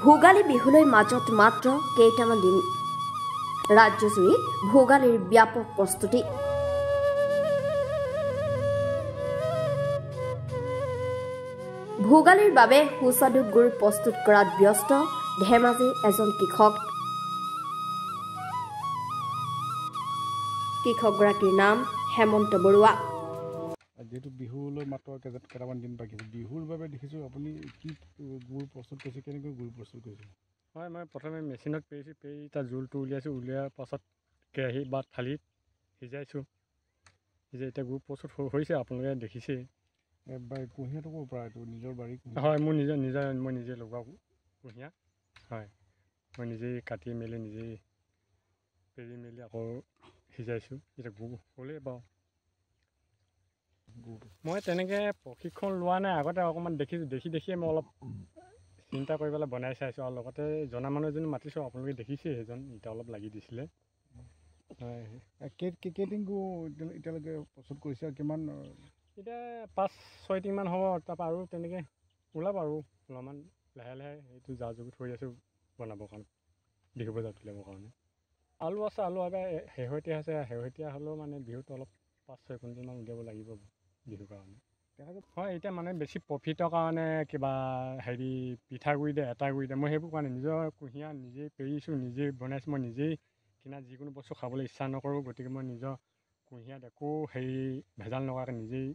ভোগালী বিহুলৈ মাজত মাত্ৰ কেইটামান দিন ৰাজ্যজুৰি ভোগালীৰ ব্যাপক প্ৰস্তুতি ভোগালীৰ বাবে সুস্বাদু গুড় প্ৰস্তুত কৰাত ব্যস্ত ধেমাজি এজন কৃষকগৰাকীৰ নাম হেমন্ত বৰুৱা। যেহেতু বিহুলৈ মাত্ৰ কেইটামান দিন বাকী আছে, বিহুৰ বাবে দেখিছোঁ আপুনি কি গুড় প্ৰস্তুত কৰিছে, কেনেকৈ গুড় প্ৰস্তুত কৰিছে? হয়, মই প্ৰথমে মেচিনত পেৰিছোঁ, পেৰি তাৰ জোলটো উলিয়াইছোঁ, উলিওৱাৰ পাছত কেৰাহী বা থালিত সিজাইছোঁ, সিজাই এতিয়া গুড় প্ৰস্তুত হৈছে, আপোনালোকে দেখিছেই। কুঁহিয়াৰটো ক'ৰ পৰা? এইটো নিজৰ বাৰী? হয়, মোৰ মই নিজে লগাওঁ কুঁহিয়াৰ। হয়, মই নিজেই কাটি মেলি নিজেই পেৰি মেলি আকৌ সিজাইছোঁ। এতিয়া গুড় হ'লেই বাৰু। মই তেনেকৈ প্ৰশিক্ষণ লোৱা নাই, আগতে অকণমান দেখিয়ে মই অলপ চিন্তা কৰি পেলাই বনাই চাইছোঁ, আৰু লগতে জনা মানুহ এজনী মাতিছোঁ, আপোনালোকে দেখিছেই সেইজন এতিয়া অলপ লাগি দিছিলে। হয়, কেইদিন গুড় এতিয়ালৈকে প্ৰস্তুত কৰিছে আৰু কিমান? এতিয়া 5-6 দিনমান হ'ব, তাৰপৰা আৰু তেনেকৈ ওলাব আৰু অলপমান লাহে লাহে সেইটো যা যোগাৰ থৈ আছোঁ বনাবৰ কাৰণে, বিহু বজাৰ তুলিবৰ কাৰণে। আলু আছে, আলু এবাৰ শেহতীয়া আছে, শেহতীয়া হ'লেও মানে বিহুত অলপ 5-6 কুইণ্টেলমান উলিয়াব লাগিব বিহুৰ কাৰণে। হয়, এতিয়া মানে বেছি প্ৰফিটৰ কাৰণে কিবা পিঠাগুড়ি দিয়ে, এটা গুড়ি দিয়ে, মই সেইবোৰ কাৰণে নিজৰ কুঁহিয়াৰ নিজেই পেৰিছোঁ, নিজেই বনাইছোঁ, মই নিজেই কিনা যিকোনো বস্তু খাবলৈ ইচ্ছা নকৰোঁ, গতিকে মই নিজৰ কুঁহিয়াৰত একো ভেজাল নকৰাকৈ নিজেই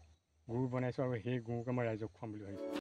গুড় বনাইছোঁ, আৰু সেই গুড়কে মই ৰাইজক খুৱাম বুলি ভাবিছোঁ।